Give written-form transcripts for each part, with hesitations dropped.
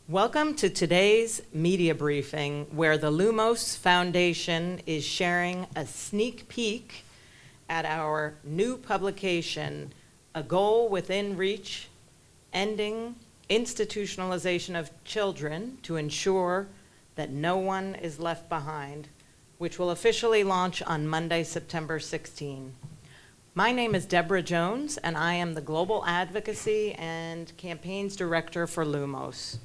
Welcome to today's media briefing, where the Lumos Foundation is sharing a sneak peek at our new publication, A Goal Within Reach, Ending Institutionalization of Children to Ensure that No One is Left Behind, which will officially launch on Monday, September 16. My name is Deborah Jones, and I am the Global Advocacy and Campaigns Director for Lumos.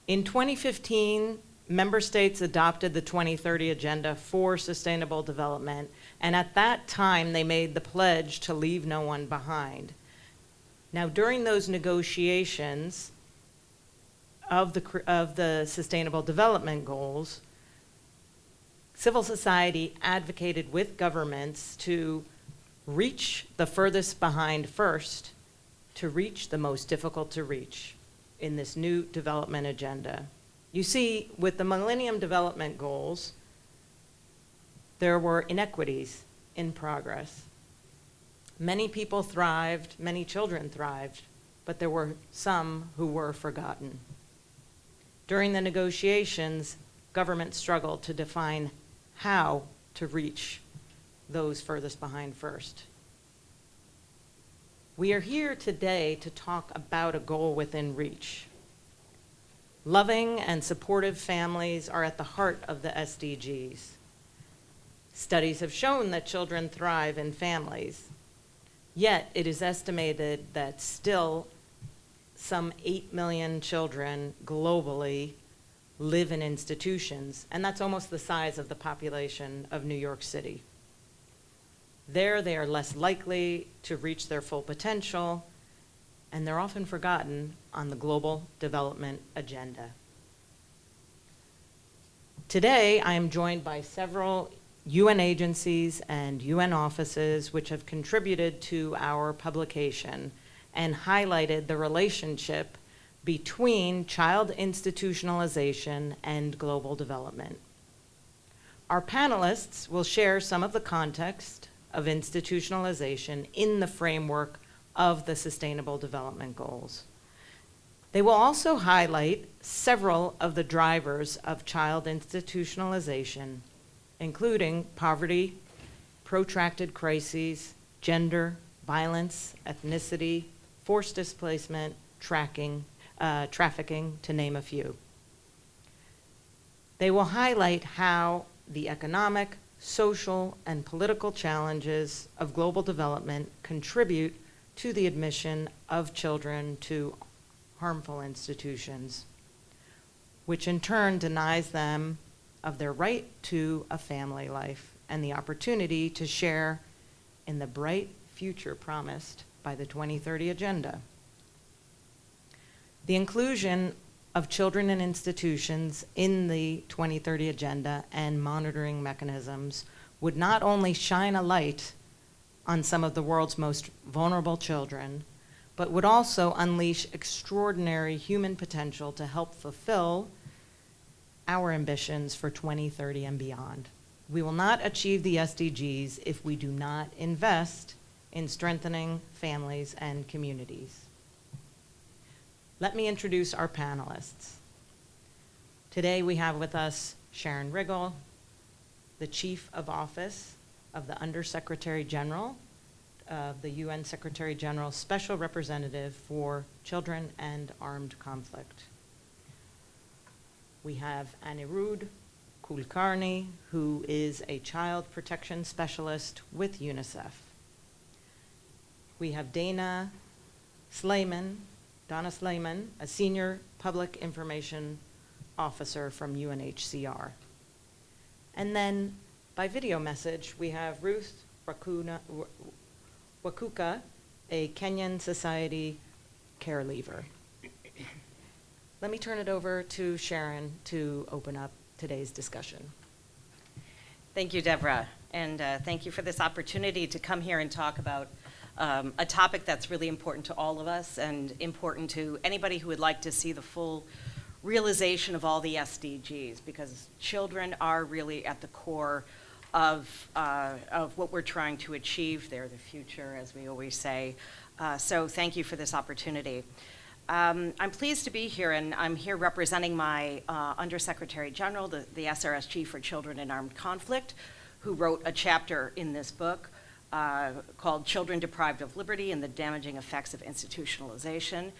In 2015, member states adopted the 2030 Agenda for Sustainable Development, and at that time they made the pledge to leave no one behind. Now, during those negotiations of the Sustainable Development Goals, civil society advocated with governments to reach the furthest behind first, to reach the most difficult to reach in this new development agenda. You see, with the Millennium Development Goals, there were inequities in progress. Many people thrived, many children thrived, but there were some who were forgotten. During the negotiations, government struggled to define how to reach those furthest behind first. We are here today to talk about a goal within reach. Loving and supportive families are at the heart of the SDGs. Studies have shown that children thrive in families, yet it is estimated that still some 8 million children globally live in institutions, and that's almost the size of the population of New York City. There, they are less likely to reach their full potential, and they're often forgotten on the global development agenda. Today, I am joined by several UN agencies and UN offices which have contributed to our publication and highlighted the relationship between child institutionalization and global development. Our panelists will share some of the context of institutionalization in the framework of the Sustainable Development Goals. They will also highlight several of the drivers of child institutionalization, including poverty, protracted crises, gender, violence, ethnicity, forced displacement, trafficking, to name a few. They will highlight how the economic, social, and political challenges of global development contribute to the admission of children to harmful institutions, which in turn denies them of their right to a family life and the opportunity to share in the bright future promised by the 2030 Agenda. The inclusion of children in institutions in the 2030 Agenda and monitoring mechanisms would not only shine a light on some of the world's most vulnerable children, but would also unleash extraordinary human potential to help fulfill our ambitions for 2030 and beyond. We will not achieve the SDGs if we do not invest in strengthening families and communities. Let me introduce our panelists. Today we have with us Sharon Riggle, the Chief of Office of the Undersecretary General of the UN Secretary General Special Representative for Children and Armed Conflict. We have Anirudh Kulkarni, who is a child protection specialist with UNICEF. We have Dana Slayman, a senior public information officer from UNHCR. And then by video message, we have Ruth Wakuka, a Kenyan Society care leaver. Let me turn it over to Sharon to open up today's discussion. Thank you, Deborah, and thank you for this opportunity to come here and talk about a topic that's really important to all of us and important to anybody who would like to see the full realization of all the SDGs, because children are really at the core of what we're trying to achieve. They're the future, as we always say. So thank you for this opportunity. I'm pleased to be here, and I'm here representing my Undersecretary General, the SRSG for Children in Armed Conflict, who wrote a chapter in this book called Children Deprived of Liberty and the Damaging Effects of Institutionalization.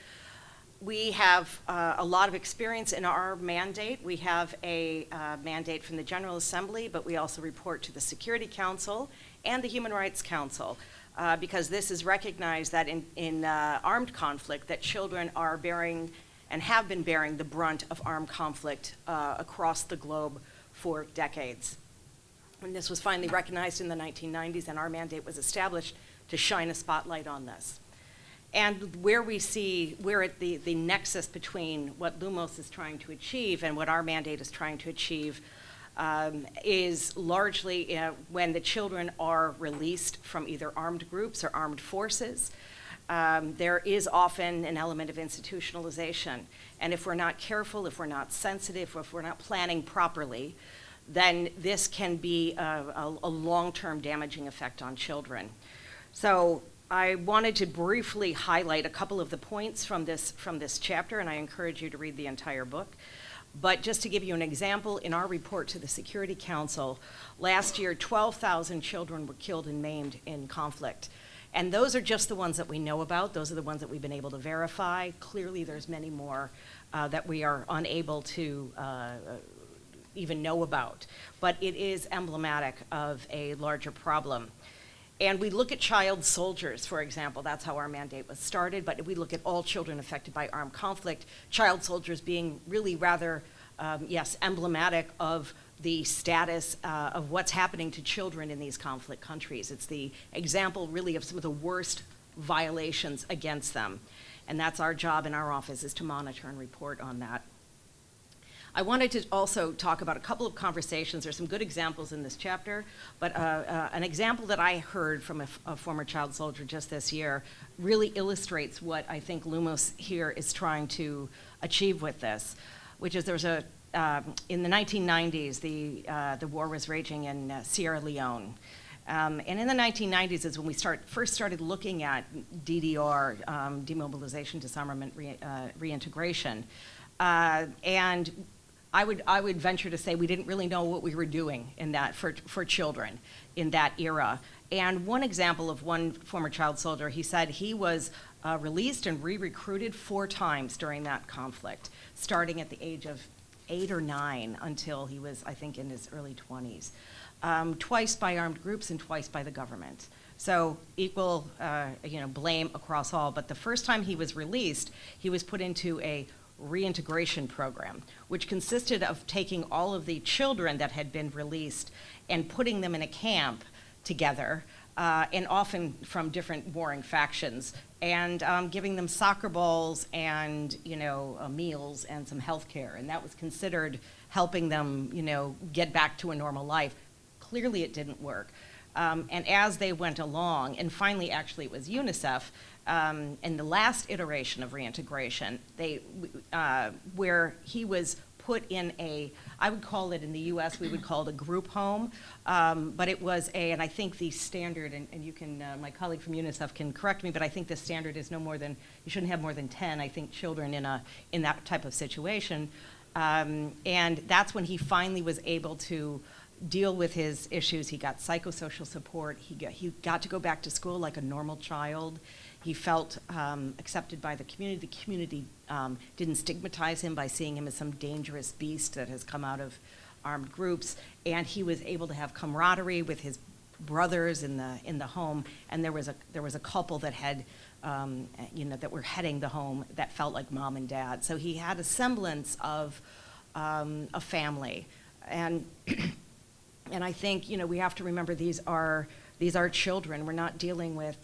We have a lot of experience in our mandate. We have a mandate from the General Assembly, but we also report to the Security Council and the Human Rights Council. Because this is recognized that in armed conflict that children are bearing and have been bearing the brunt of armed conflict across the globe for decades. And this was finally recognized in the 1990s, and our mandate was established to shine a spotlight on this. And where we're at the nexus between what Lumos is trying to achieve and what our mandate is trying to achieve is largely when the children are released from either armed groups or armed forces. There is often an element of institutionalization. And if we're not careful, if we're not sensitive, if we're not planning properly, then this can be a long-term damaging effect on children. So I wanted to briefly highlight a couple of the points from this chapter, and I encourage you to read the entire book. But just to give you an example, in our report to the Security Council, last year 12,000 children were killed and maimed in conflict. And those are just the ones that we know about. Those are the ones that we've been able to verify. Clearly there's many more that we are unable to even know about. But it is emblematic of a larger problem. And we look at child soldiers, for example. That's how our mandate was started. But we look at all children affected by armed conflict, child soldiers being really rather, emblematic of the status of what's happening to children in these conflict countries. It's the example really of some of the worst violations against them. And that's our job in our office, is to monitor and report on that. I wanted to also talk about a couple of conversations. There's some good examples in this chapter, but an example that I heard from a former child soldier just this year really illustrates what I think Lumos here is trying to achieve with this, which is there's in the 1990s, the war was raging in Sierra Leone. And in the 1990s is when we first started looking at DDR, demobilization, disarmament, reintegration. And I would venture to say we didn't really know what we were doing in that for children in that era. And one example of one former child soldier, he said he was released and re-recruited 4 times during that conflict, starting at the age of 8 or 9 until he was, I think, in his early 20s. Twice by armed groups and twice by the government. So equal, blame across all. But the first time he was released, he was put into a reintegration program, which consisted of taking all of the children that had been released and putting them in a camp together, and often from different warring factions, and giving them soccer balls and meals and some health care. And that was considered helping them get back to a normal life. Clearly it didn't work. And as they went along, and finally actually it was UNICEF, in the last iteration of reintegration, where he was put in I would call it, in the US, we would call it a group home, but it was and I think the standard, and you can, my colleague from UNICEF can correct me, but I think the standard is you shouldn't have more than 10, I think, children in that type of situation. And that's when he finally was able to deal with his issues. He got psychosocial support. He got to go back to school like a normal child. He felt accepted by the community. The community didn't stigmatize him by seeing him as some dangerous beast that has come out of armed groups. And he was able to have camaraderie with his brothers in the home. And there was a couple that had that were heading the home that felt like mom and dad. So he had a semblance of a family. And I think we have to remember these are children. We're not dealing with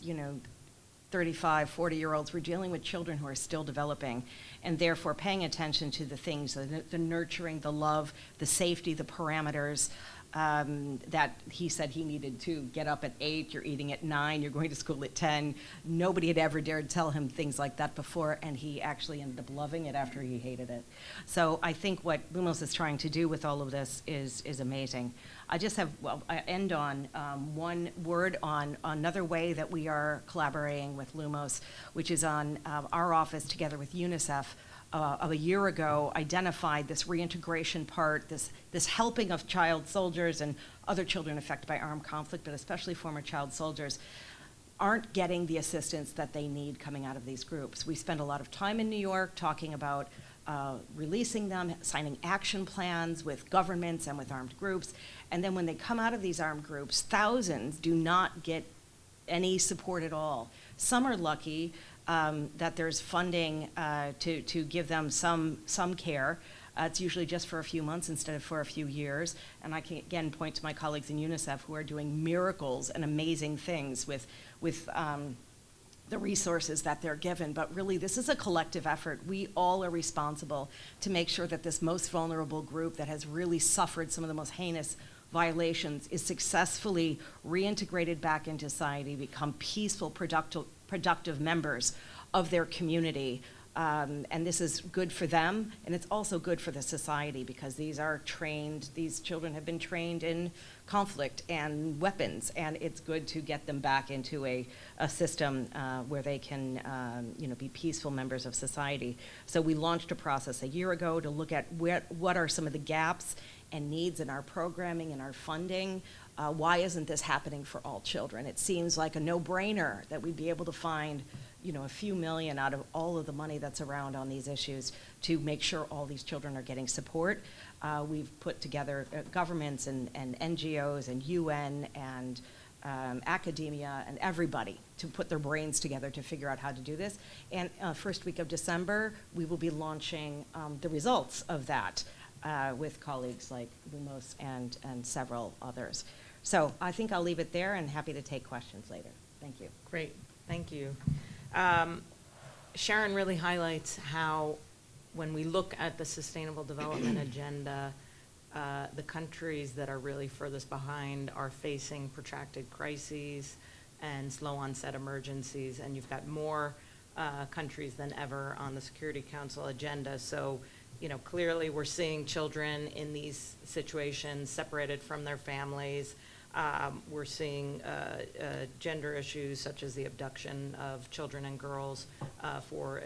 35, 40-year-olds. We're dealing with children who are still developing, and therefore paying attention to the things, the nurturing, the love, the safety, the parameters, that he said he needed to get up at 8, you're eating at 9, you're going to school at 10. Nobody had ever dared tell him things like that before, and he actually ended up loving it after he hated it. So I think what Lumos is trying to do with all of this is amazing. I just have, well, I end on one word on another way that we are collaborating with Lumos, which is on our office together with UNICEF. Of a year ago, identified this reintegration part, this helping of child soldiers and other children affected by armed conflict, but especially former child soldiers, aren't getting the assistance that they need coming out of these groups. We spend a lot of time in New York talking about releasing them, signing action plans with governments and with armed groups, and then when they come out of these armed groups, thousands do not get any support at all. Some are lucky that there's funding to give them some care. It's usually just for a few months instead of for a few years. And I can again point to my colleagues in UNICEF who are doing miracles and amazing things with the resources that they're given. But really, this is a collective effort. We all are responsible to make sure that this most vulnerable group that has really suffered some of the most heinous violations is successfully reintegrated back into society, become peaceful, productive members of their community. And this is good for them, and it's also good for the society because these children have been trained in conflict and weapons, and it's good to get them back into a system where they can be peaceful members of society. So we launched a process a year ago to look at what are some of the gaps and needs in our programming and our funding. Why isn't this happening for all children? It seems like a no-brainer that we'd be able to find a few million out of all of the money that's around on these issues to make sure all these children are getting support. We've put together governments and NGOs and UN and academia and everybody to put their brains together to figure out how to do this. And first week of December, we will be launching the results of that with colleagues like Lumos and several others. So I think I'll leave it there and happy to take questions later. Thank you. Great, thank you. Sharon really highlights how when we look at the Sustainable Development Agenda, the countries that are really furthest behind are facing protracted crises and slow onset emergencies, and you've got more countries than ever on the Security Council agenda. So, clearly we're seeing children in these situations separated from their families. We're seeing gender issues such as the abduction of children and girls for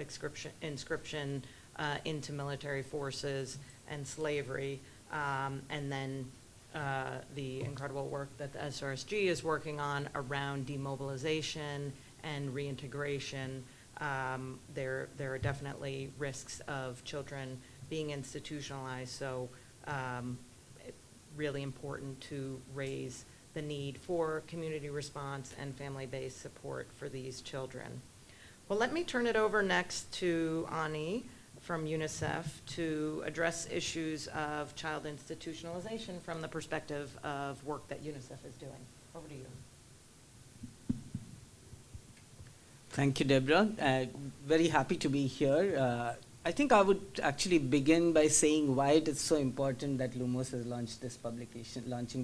inscription into military forces and slavery, and then the incredible work that the SRSG is working on around demobilization and reintegration. There are definitely risks of children being institutionalized, so really important to raise the need for community response and family-based support for these children. Well, let me turn it over next to Ani from UNICEF to address issues of child institutionalization from the perspective of work that UNICEF is doing. Over to you. Thank you, Deborah. Very happy to be here. I think I would actually begin by saying why it is so important that Lumos has launching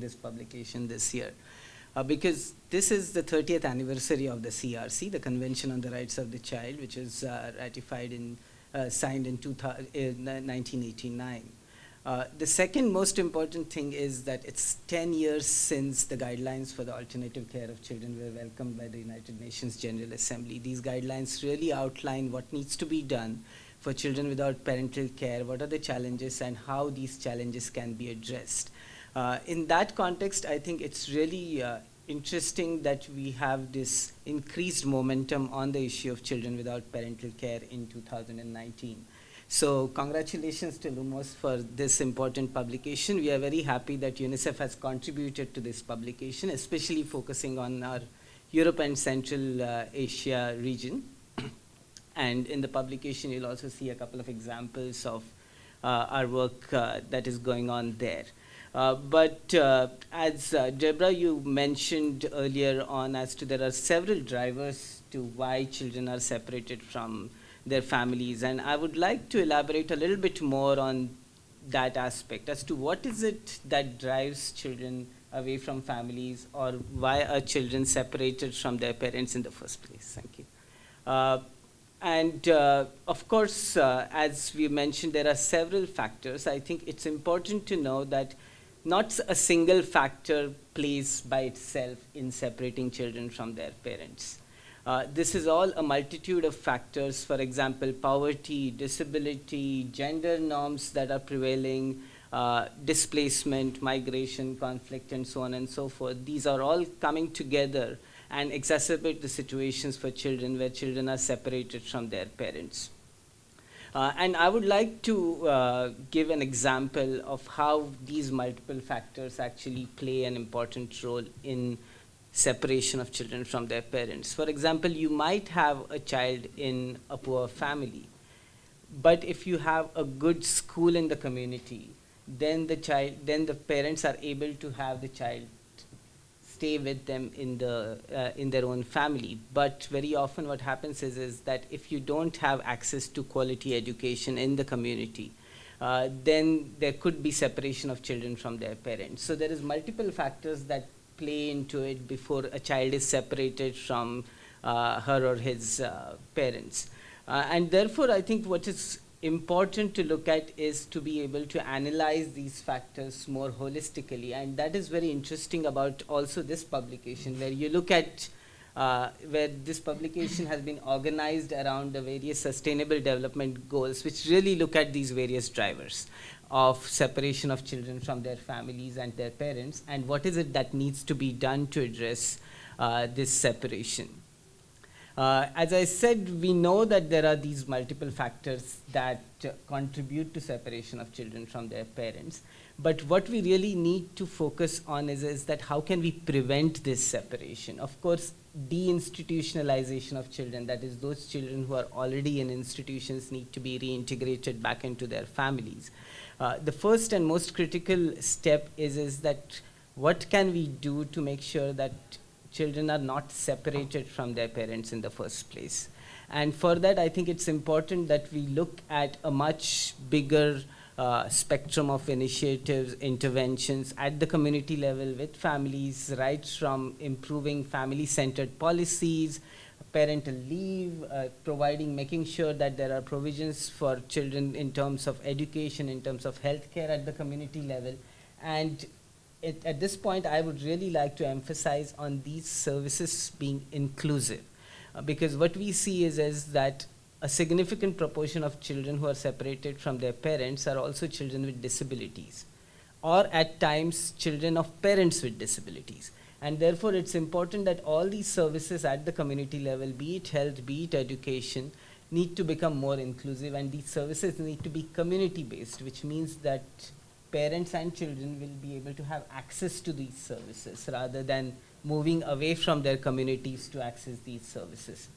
this publication this year. Because this is the 30th anniversary of the CRC, the Convention on the Rights of the Child, which was ratified and signed in 1989. The second most important thing is that it's 10 years since the guidelines for the alternative care of children were welcomed by the United Nations General Assembly. These guidelines really outline what needs to be done for children without parental care, what are the challenges and how these challenges can be addressed. In that context, I think it's really interesting that we have this increased momentum on the issue of children without parental care in 2019. So congratulations to Lumos for this important publication. We are very happy that UNICEF has contributed to this publication, especially focusing on our Europe and Central Asia region. And in the publication, you'll also see a couple of examples of our work that is going on there. But as Deborah, you mentioned earlier on as to there are several drivers to why children are separated from their families. And I would like to elaborate a little bit more on that aspect as to what is it that drives children away from families, or why are children separated from their parents in the first place. Thank you. Of course, as we mentioned, there are several factors. I think it's important to know that not a single factor plays by itself in separating children from their parents. This is all a multitude of factors, for example, poverty, disability, gender norms that are prevailing, displacement, migration, conflict, and so on and so forth. These are all coming together and exacerbate the situations for children where children are separated from their parents. And I would like to give an example of how these multiple factors actually play an important role in separation of children from their parents. For example, you might have a child in a poor family, but if you have a good school in the community, then the parents are able to have the child stay with them in their own family. But very often what happens is that if you don't have access to quality education in the community, then there could be separation of children from their parents. So there is multiple factors that play into it before a child is separated from her or his parents. And therefore, I think what is important to look at is to be able to analyze these factors more holistically. And that is very interesting about also this publication, where you look at where this publication has been organized around the various sustainable development goals, which really look at these various drivers of separation of children from their families and their parents, and what is it that needs to be done to address this separation. As I said, we know that there are these multiple factors that contribute to separation of children from their parents. But what we really need to focus on is that how can we prevent this separation? Of course, deinstitutionalization of children, that is, those children who are already in institutions need to be reintegrated back into their families. The first and most critical step is that what can we do to make sure that children are not separated from their parents in the first place. And for that, I think it's important that we look at a much bigger spectrum of initiatives, interventions at the community level with families, right from improving family-centered policies, parental leave, making sure that there are provisions for children in terms of education, in terms of healthcare at the community level. And at this point, I would really like to emphasize on these services being inclusive, because what we see is that a significant proportion of children who are separated from their parents are also children with disabilities, or at times children of parents with disabilities. And therefore, it's important that all these services at the community level, be it health, be it education, need to become more inclusive, and these services need to be community-based, which means that parents and children will be able to have access to these services rather than moving away from their communities to access these services.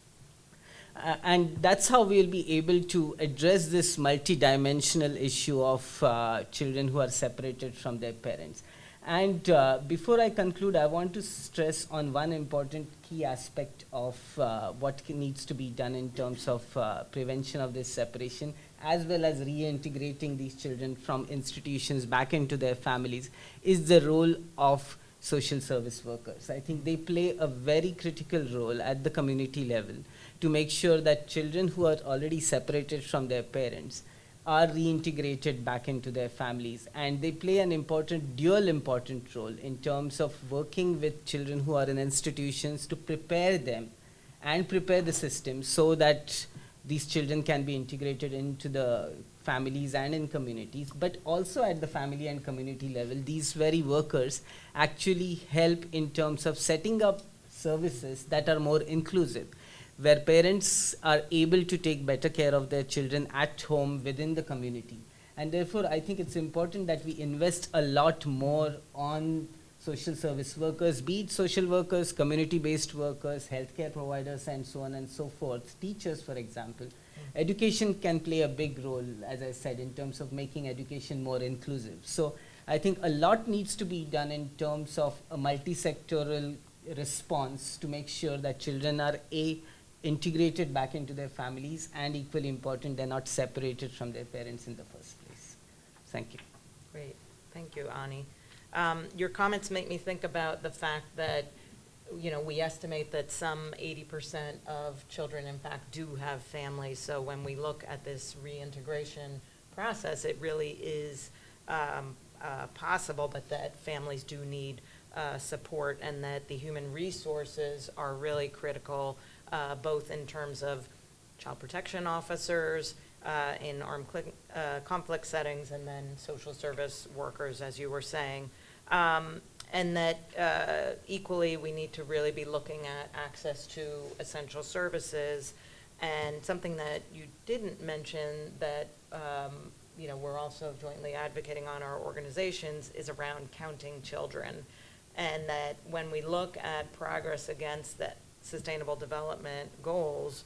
And that's how we'll be able to address this multidimensional issue of children who are separated from their parents. And before I conclude, I want to stress on one important key aspect of what needs to be done in terms of prevention of this separation, as well as reintegrating these children from institutions back into their families, is the role of social service workers. I think they play a very critical role at the community level to make sure that children who are already separated from their parents are reintegrated back into their families. And they play an dual important role in terms of working with children who are in institutions to prepare them and prepare the system so that these children can be integrated into the families and in communities. But also at the family and community level, these very workers actually help in terms of setting up services that are more inclusive, where parents are able to take better care of their children at home within the community. And therefore, I think it's important that we invest a lot more on social service workers, be it social workers, community-based workers, healthcare providers, and so on and so forth, teachers, for example. Education can play a big role, as I said, in terms of making education more inclusive. So I think a lot needs to be done in terms of a multi-sectoral response to make sure that children are integrated back into their families, and equally important, they're not separated from their parents in the first place. Thank you. Great, thank you, Ani. Your comments make me think about the fact that, we estimate that some 80% of children, in fact, do have families. So when we look at this reintegration process, it really is possible, but that families do need support, and that the human resources are really critical, both in terms of child protection officers, in armed conflict settings, and then social service workers, as you were saying. And that equally, we need to really be looking at access to essential services. And something that you didn't mention that we're also jointly advocating on our organizations is around counting children. And that when we look at progress against the Sustainable Development Goals,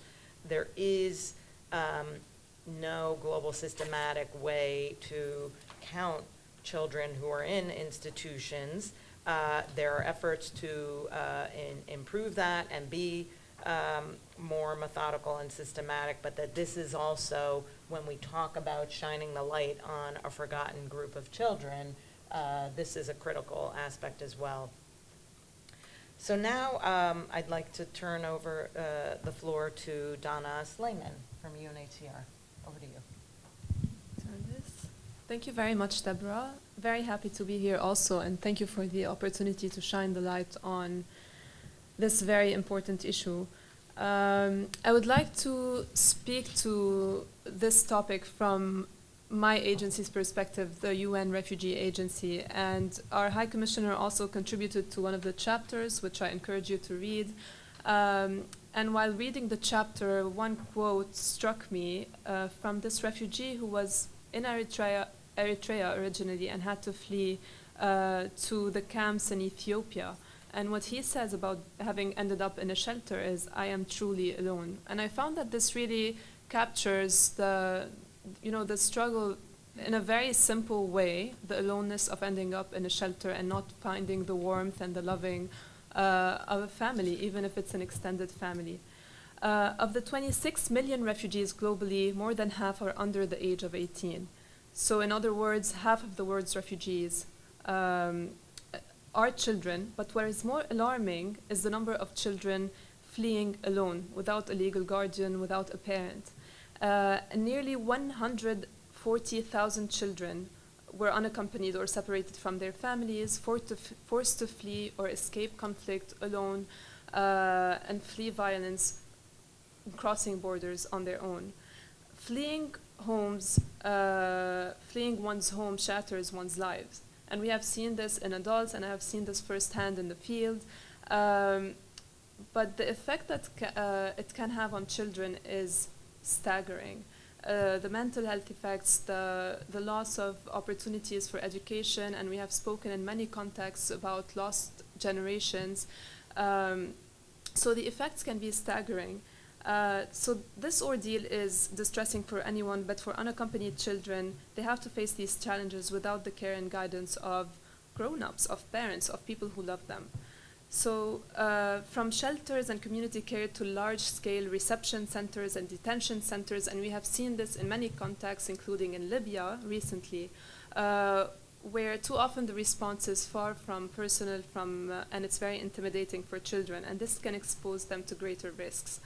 there is no global systematic way to count children who are in institutions. There are efforts to improve that and be more methodical and systematic, but that this is also, when we talk about shining the light on a forgotten group of children, this is a critical aspect as well. So now I'd like to turn over the floor to Donna Slayman from UNHCR. Over to you. Turn this. Thank you very much, Deborah. Very happy to be here also, and thank you for the opportunity to shine the light on this very important issue. I would like to speak to this topic from my agency's perspective, the UN Refugee Agency, and our High Commissioner also contributed to one of the chapters, which I encourage you to read. And while reading the chapter, one quote struck me from this refugee who was in Eritrea originally and had to flee to the camps in Ethiopia. And what he says about having ended up in a shelter is, "I am truly alone." And I found that this really captures the struggle in a very simple way, the aloneness of ending up in a shelter and not finding the warmth and the loving of a family, even if it's an extended family. Of the 26 million refugees globally, more than half are under the age of 18. So in other words, half of the world's refugees are children, but what is more alarming is the number of children fleeing alone, without a legal guardian, without a parent. Nearly 140,000 children were unaccompanied or separated from their families, forced to flee or escape conflict alone, and flee violence, crossing borders on their own. Fleeing one's home shatters one's lives. And we have seen this in adults, and I have seen this firsthand in the field. But the effect that it can have on children is staggering. The mental health effects, the loss of opportunities for education, and we have spoken in many contexts about lost generations. So the effects can be staggering. So this ordeal is distressing for anyone, but for unaccompanied children, they have to face these challenges without the care and guidance of grown-ups, of parents, of people who love them. So from shelters and community care to large-scale reception centers and detention centers, and we have seen this in many contexts, including in Libya recently, where too often the response is far from personal, and it's very intimidating for children, and this can expose them to greater risks.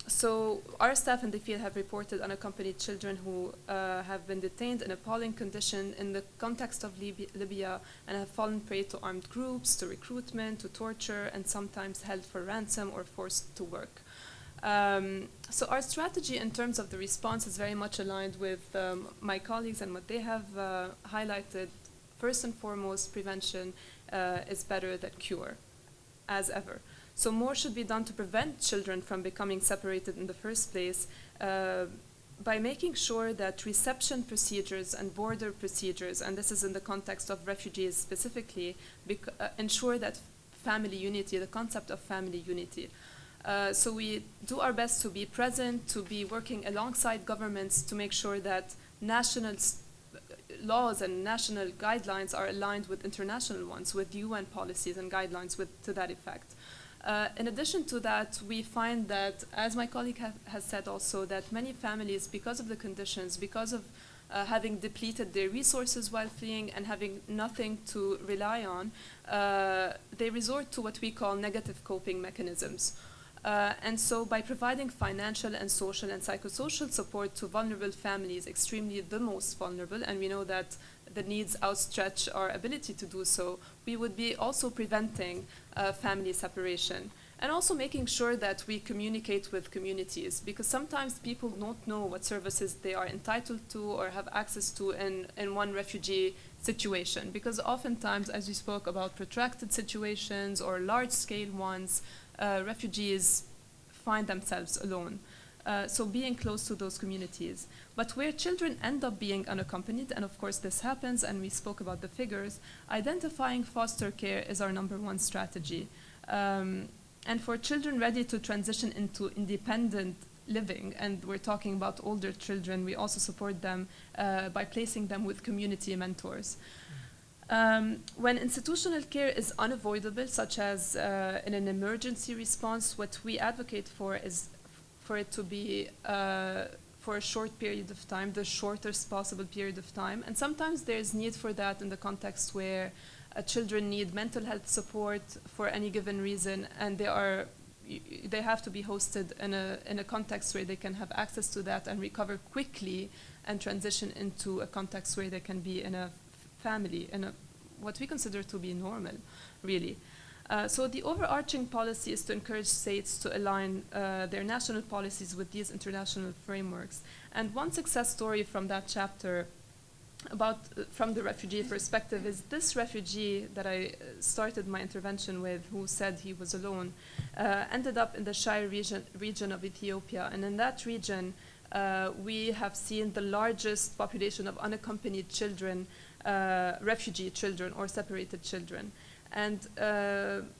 So our staff in the field have reported unaccompanied children who have been detained in appalling condition in the context of Libya and have fallen prey to armed groups, to recruitment, to torture, and sometimes held for ransom or forced to work. So our strategy in terms of the response is very much aligned with my colleagues and what they have highlighted. First and foremost, prevention is better than cure, as ever. So more should be done to prevent children from becoming separated in the first place by making sure that reception procedures and border procedures, and this is in the context of refugees specifically, ensure that family unity, the concept of family unity. So we do our best to be present, to be working alongside governments to make sure that national laws and national guidelines are aligned with international ones, with UN policies and guidelines to that effect. In addition to that, we find that, as my colleague has said also, that many families, because of the conditions, because of having depleted their resources while fleeing and having nothing to rely on, they resort to what we call negative coping mechanisms. And so by providing financial and social and psychosocial support to vulnerable families, extremely the most vulnerable, and we know that the needs outstretch our ability to do so, we would be also preventing family separation. And also making sure that we communicate with communities, because sometimes people don't know what services they are entitled to or have access to in one refugee situation. Because oftentimes, as you spoke about protracted situations or large-scale ones, refugees find themselves alone. So being close to those communities. But where children end up being unaccompanied, and of course this happens, and we spoke about the figures, identifying foster care is our #1 strategy. And for children ready to transition into independent living, and we're talking about older children, we also support them by placing them with community mentors. When institutional care is unavoidable, such as in an emergency response, what we advocate for is for it to be for a short period of time, the shortest possible period of time. And sometimes there's need for that in the context where children need mental health support for any given reason, and they have to be hosted in a context where they can have access to that and recover quickly and transition into a context where they can be in a family, in what we consider to be normal, really. So the overarching policy is to encourage states to align their national policies with these international frameworks. And one success story from that chapter from the refugee perspective is this refugee that I started my intervention with, who said he was alone, ended up in the Shire region of Ethiopia. And in that region, we have seen the largest population of unaccompanied children, refugee children or separated children. And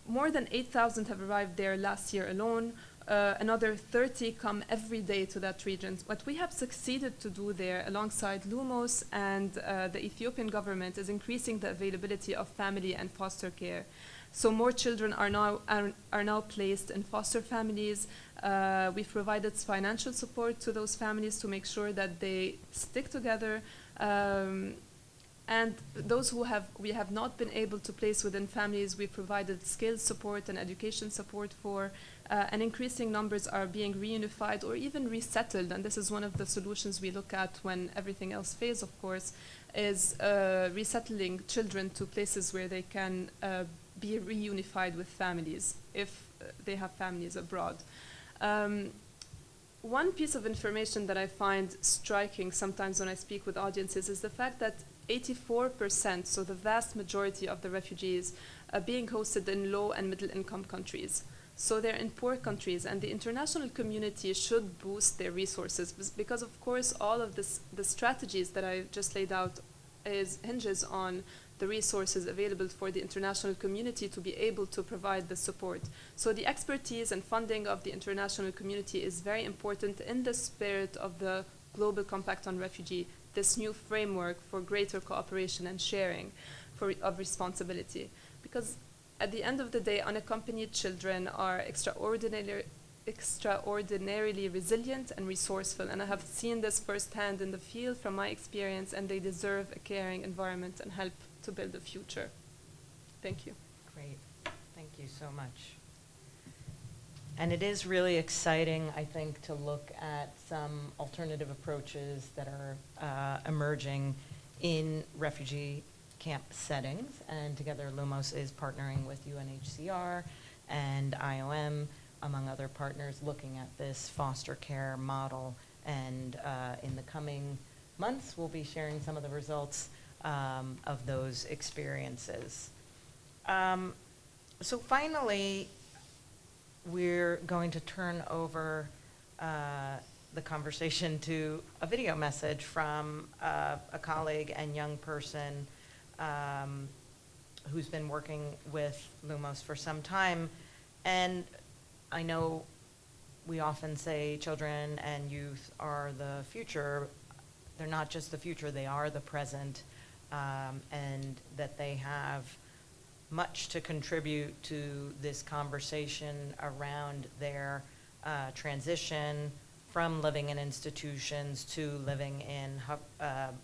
more than 8,000 have arrived there last year alone. Another 30 come every day to that region. What we have succeeded to do there, alongside Lumos and the Ethiopian government, is increasing the availability of family and foster care. So more children are now placed in foster families. We've provided financial support to those families to make sure that they stick together. And those who we have not been able to place within families, we provided skills support and education support for, and increasing numbers are being reunified or even resettled. And this is one of the solutions we look at when everything else fails, of course, is resettling children to places where they can be reunified with families if they have families abroad. One piece of information that I find striking sometimes when I speak with audiences is the fact that 84%, so the vast majority of the refugees, are being hosted in low and middle income countries. So they're in poor countries, and the international community should boost their resources because, of course, all of the strategies that I just laid out hinges on the resources available for the international community to be able to provide the support. So the expertise and funding of the international community is very important in the spirit of the Global Compact on Refugee, this new framework for greater cooperation and sharing of responsibility. Because at the end of the day, unaccompanied children are extraordinarily resilient and resourceful, and I have seen this firsthand in the field from my experience, and they deserve a caring environment and help to build a future. Thank you. Great. Thank you so much. And it is really exciting, I think, to look at some alternative approaches that are emerging in refugee camp settings. And together, Lumos is partnering with UNHCR and IOM, among other partners, looking at this foster care model. And in the coming months, we'll be sharing some of the results of those experiences. So finally, we're going to turn over the conversation to a video message from a colleague and young person who's been working with Lumos for some time. And I know we often say children and youth are the future. They're not just the future, they are the present, and that they have much to contribute to this conversation around their transition from living in institutions to living in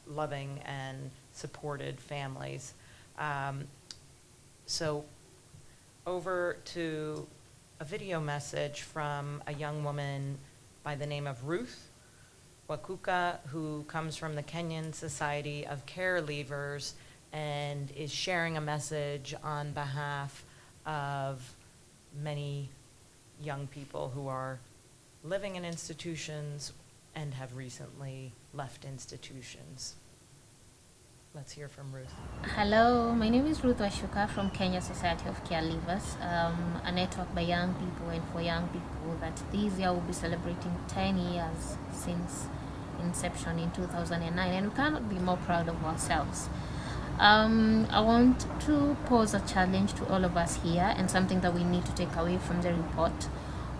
loving and supported families. So over to a video message from a young woman by the name of Ruth Wakuka, who comes from the Kenyan Society of Care Leavers and is sharing a message on behalf of many young people who are living in institutions and have recently left institutions. Let's hear from Ruth. Hello, my name is Ruth Washuka from Kenya Society of Care Leavers, a network by young people and for young people that this year will be celebrating 10 years since inception in 2009, and we cannot be more proud of ourselves. I want to pose a challenge to all of us here and something that we need to take away from the report.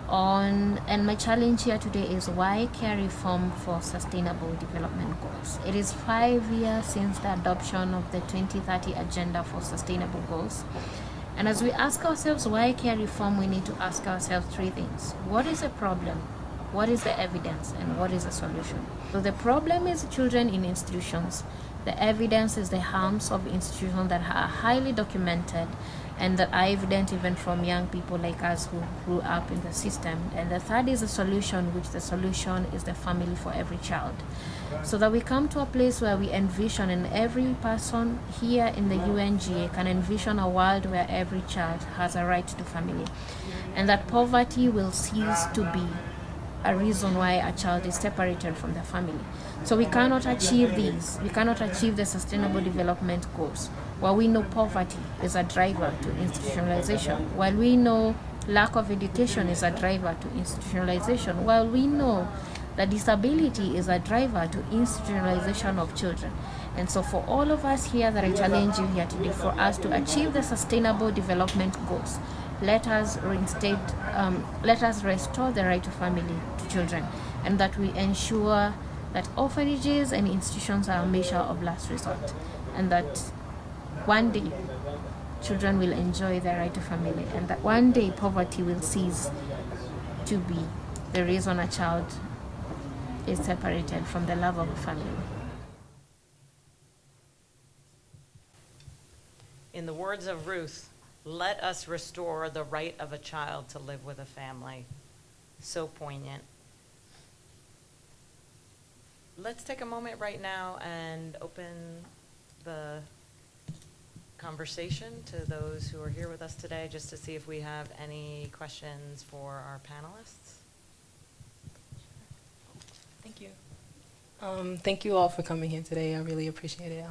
And my challenge here today is why care reform for sustainable development goals. It is 5 years since the adoption of the 2030 Agenda for Sustainable Goals. And as we ask ourselves why care reform, we need to ask ourselves three things. What is the problem? What is the evidence? And what is the solution? So the problem is children in institutions. The evidence is the harms of institutions that are highly documented and that are evident even from young people like us who grew up in the system. And the third is the solution, which the solution is the family for every child. So that we come to a place where we envision, and every person here in the UNGA can envision a world where every child has a right to family, and that poverty will cease to be a reason why a child is separated from the family. So we cannot achieve these. We cannot achieve the sustainable development goals while we know poverty is a driver to institutionalization, while we know lack of education is a driver to institutionalization, while we know that disability is a driver to institutionalization of children. And so for all of us here that I challenge you here today, for us to achieve the sustainable development goals, let us restore the right to family to children, and that we ensure that orphanages and institutions are a measure of last resort, and that one day children will enjoy their right to family, and that one day poverty will cease to be the reason a child is separated from the love of a family. In the words of Ruth, let us restore the right of a child to live with a family. So poignant. Let's take a moment right now and open the conversation to those who are here with us today, just to see if we have any questions for our panelists. Thank you. Thank you all for coming here today. I really appreciate it.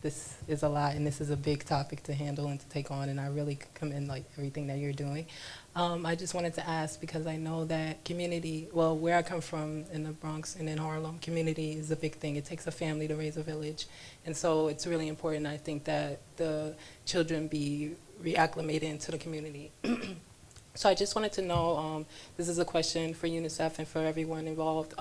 This is a lot, and this is a big topic to handle and to take on, and I really commend everything that you're doing. I just wanted to ask, because I know that community, well, where I come from in the Bronx and in Harlem, community is a big thing. It takes a family to raise a village, and so it's really important, I think, that the children be reacclimated into the community. So I just wanted to know, this is a question for UNICEF and for everyone involved.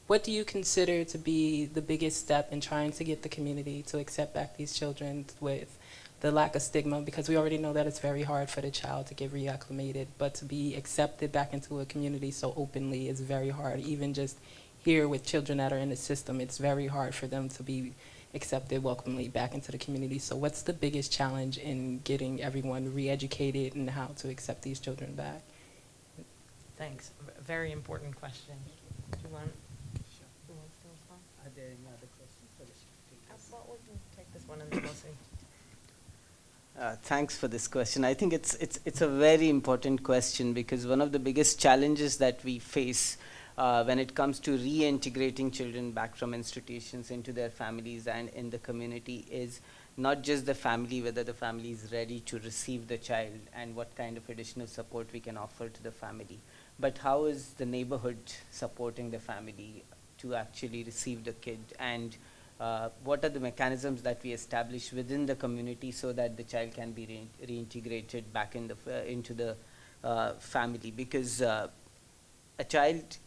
What do you consider to be the biggest step in trying to get the community to accept back these children with the lack of stigma? Because we already know that it's very hard for the child to get reacclimated, but to be accepted back into a community so openly is very hard. Even just here with children that are in the system, it's very hard for them to be accepted welcomely back into the community. So what's the biggest challenge in getting everyone re-educated and how to accept these children back? Thanks. Very important question. Do you want? Who wants to respond? Are there any other questions? Or should we take this? Well, we can take this one and then we'll see. Thanks for this question. I think it's a very important question, because one of the biggest challenges that we face when it comes to reintegrating children back from institutions into their families and in the community is not just the family, whether the family is ready to receive the child and what kind of additional support we can offer to the family, but how is the neighborhood supporting the family to actually receive the kid, and what are the mechanisms that we establish within the community so that the child can be reintegrated back in the into the family, because a child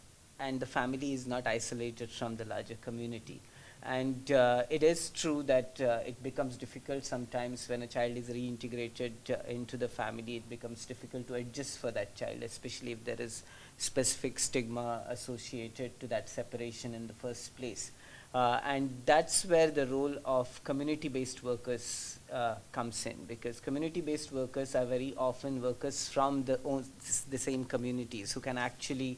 and the family is not isolated from the larger community. And it is true that it becomes difficult sometimes when a child is reintegrated into the family. It becomes difficult to adjust for that child, especially if there is specific stigma associated to that separation in the first place. And that's where the role of community-based workers comes in, because community-based workers are very often workers from the same communities who can actually,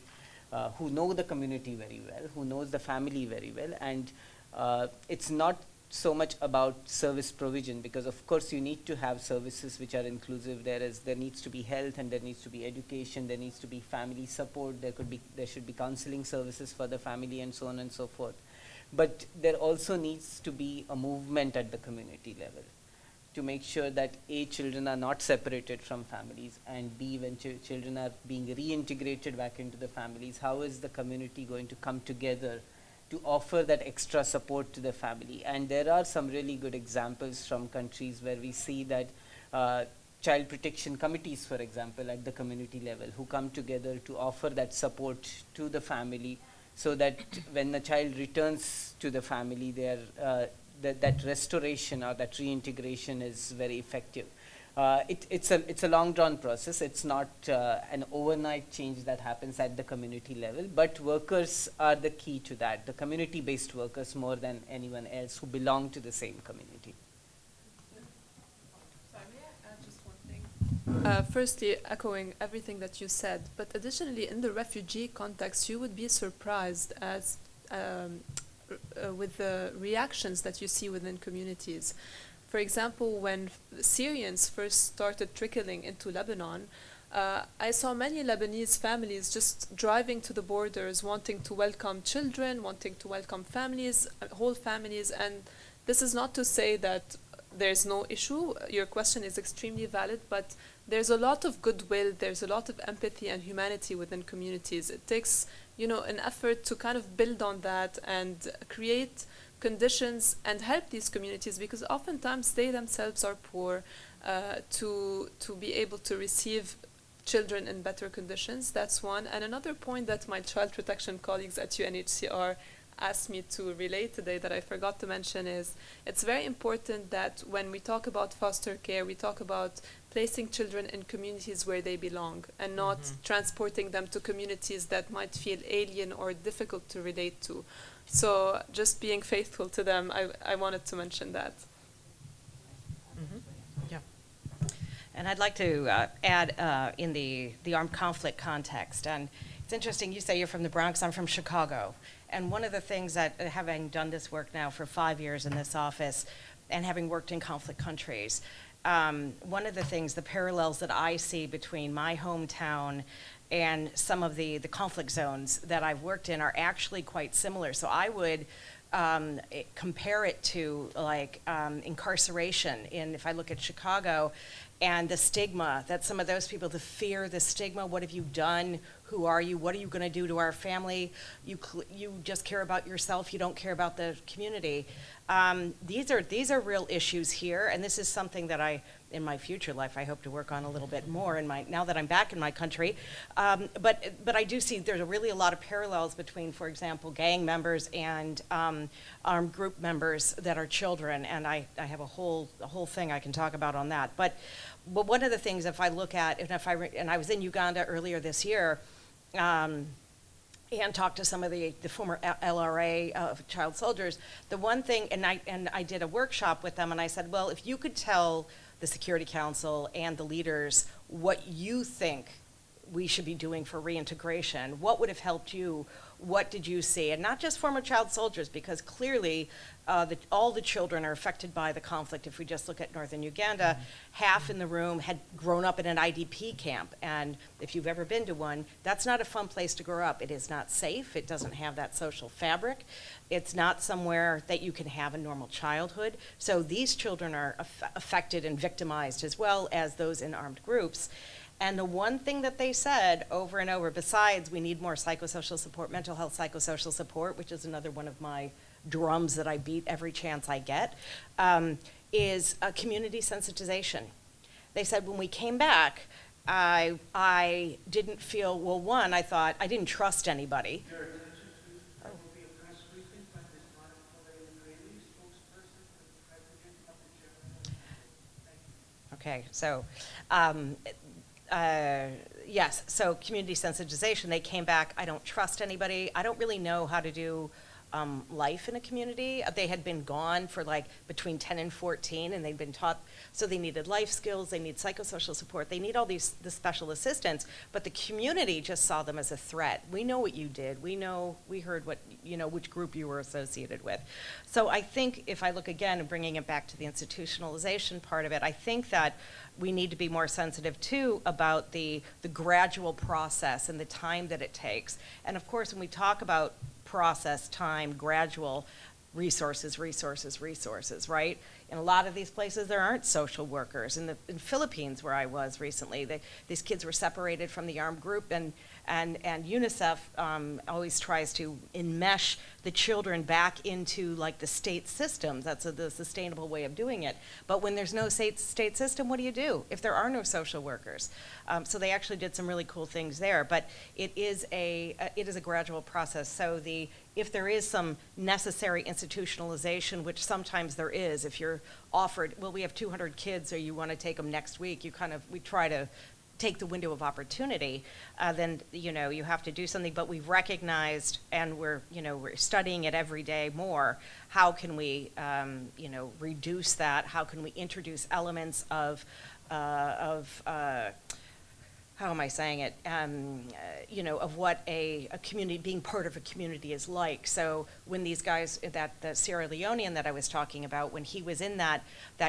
who know the community very well, who knows the family very well, and it's not so much about service provision, because of course you need to have services which are inclusive. There needs to be health, and there needs to be education, there needs to be family support, there should be counseling services for the family, and so on and so forth. But there also needs to be a movement at the community level to make sure that A, children are not separated from families, and B, when children are being reintegrated back into the families, how is the community going to come together to offer that extra support to the family? And there are some really good examples from countries where we see that child protection committees, for example, at the community level, who come together to offer that support to the family, so that when the child returns to the family, that restoration or that reintegration is very effective. It's a long drawn process. It's not an overnight change that happens at the community level, but workers are the key to that, the community-based workers more than anyone else who belong to the same community. Sorry, may I add just one thing? Firstly, echoing everything that you said, but additionally, in the refugee context, you would be surprised as with the reactions that you see within communities. For example, when Syrians first started trickling into Lebanon, I saw many Lebanese families just driving to the borders, wanting to welcome children, wanting to welcome families, whole families. And this is not to say that there's no issue. Your question is extremely valid, but there's a lot of goodwill, there's a lot of empathy and humanity within communities. It takes, an effort to kind of build on that and create conditions and help these communities, because oftentimes they themselves are poor, to be able to receive children in better conditions. That's one. And another point that my child protection colleagues at UNHCR asked me to relate today that I forgot to mention is it's very important that when we talk about foster care, we talk about placing children in communities where they belong and not transporting them to communities that might feel alien or difficult to relate to. So just being faithful to them, I wanted to mention that. Yeah. And I'd like to add in the armed conflict context. And it's interesting, you say you're from the Bronx, I'm from Chicago. And one of the things that, having done this work now for 5 years in this office and having worked in conflict countries, one of the things, the parallels that I see between my hometown and some of the conflict zones that I've worked in are actually quite similar. So I would compare it to like incarceration if I look at Chicago, and the stigma that some of those people, the fear, the stigma, what have you done? Who are you? What are you going to do to our family? You just care about yourself. You don't care about the community. These are real issues here, and this is something that in my future life, I hope to work on a little bit more now that I'm back in my country. But I do see there's really a lot of parallels between, for example, gang members and armed group members that are children, and I have a whole thing I can talk about on that. But one of the things, if I look at, and I was in Uganda earlier this year, and talked to some of the former LRA child soldiers. The one thing, and I did a workshop with them, and I said, well, if you could tell the Security Council and the leaders what you think we should be doing for reintegration, what would have helped you? What did you see? And not just former child soldiers, because clearly all the children are affected by the conflict. If we just look at northern Uganda, half in the room had grown up in an IDP camp. And if you've ever been to one, that's not a fun place to grow up. It is not safe. It doesn't have that social fabric. It's not somewhere that you can have a normal childhood. So these children are affected and victimized as well as those in armed groups. And the one thing that they said over and over, besides we need more psychosocial support, mental health psychosocial support, which is another one of my drums that I beat every chance I get, is community sensitization. They said when we came back, I didn't feel, well, one, I thought I didn't trust anybody. There will be a press briefing by this non-affiliated Israeli spokesperson for the President of the General. Thank you. Okay, so, yes, so community sensitization, they came back, I don't trust anybody, I don't really know how to do life in a community. They had been gone for like between 10 and 14, and they'd been taught, so they needed life skills, they need psychosocial support, they need all the special assistance, but the community just saw them as a threat. We know what you did, we heard what, which group you were associated with. So I think if I look again and bringing it back to the institutionalization part of it, I think that we need to be more sensitive too about the gradual process and the time that it takes. And of course, when we talk about process, time, gradual, resources, right? In a lot of these places, there aren't social workers. In the Philippines, where I was recently, these kids were separated from the armed group, and UNICEF always tries to enmesh the children back into like the state systems. That's the sustainable way of doing it. But when there's no state system, what do you do if there are no social workers? So they actually did some really cool things there. But it is a gradual process. So if there is some necessary institutionalization, which sometimes there is, if you're offered, well, we have 200 kids, or you want to take them next week, we try to take the window of opportunity, then you have to do something. But we've recognized, and we're studying it every day more. How can we reduce that? How can we introduce elements of how am I saying it? Of what a community, being part of a community is like. So when these guys, the Sierra Leonean that I was talking about, when he was in that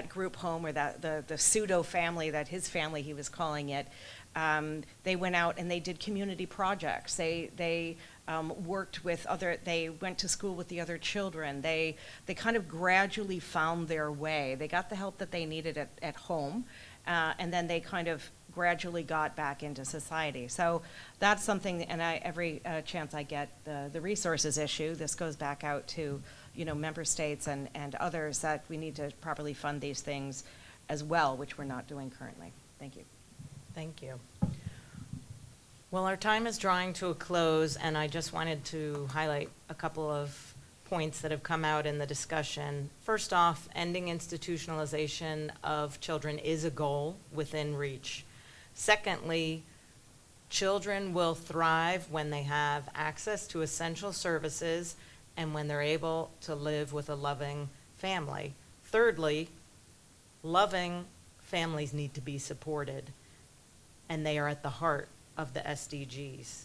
group home, or the pseudo family, that his family he was calling it, they went out and they did community projects. They worked with they went to school with the other children. They kind of gradually found their way. They got the help that they needed at home, and then they kind of gradually got back into society. So that's something, and every chance I get, the resources issue, this goes back out to member states and others, that we need to properly fund these things as well, which we're not doing currently. Thank you. Thank you. Well, our time is drawing to a close, and I just wanted to highlight a couple of points that have come out in the discussion. First off, ending institutionalization of children is a goal within reach. Secondly, children will thrive when they have access to essential services and when they're able to live with a loving family. Thirdly, loving families need to be supported, and they are at the heart of the SDGs.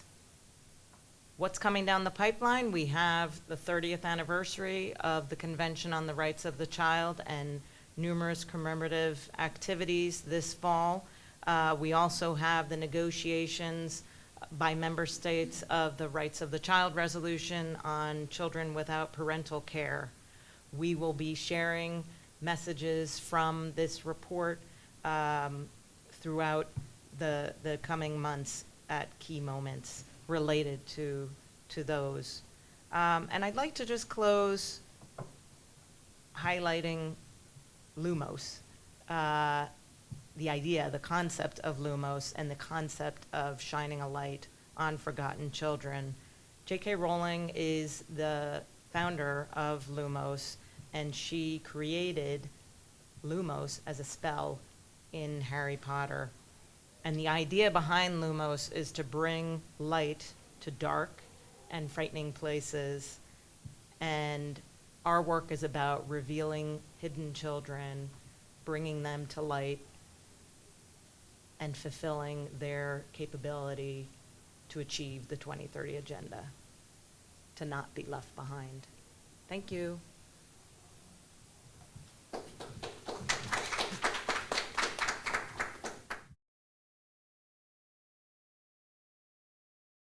What's coming down the pipeline? We have the 30th anniversary of the Convention on the Rights of the Child and numerous commemorative activities this fall. We also have the negotiations by member states of the Rights of the Child resolution on children without parental care. We will be sharing messages from this report throughout the coming months at key moments related to those. And I'd like to just close highlighting Lumos. The idea, the concept of Lumos, and the concept of shining a light on forgotten children. J.K. Rowling is the founder of Lumos, and she created Lumos as a spell in Harry Potter. And the idea behind Lumos is to bring light to dark and frightening places. And our work is about revealing hidden children, bringing them to light, and fulfilling their capability to achieve the 2030 agenda, to not be left behind. Thank you.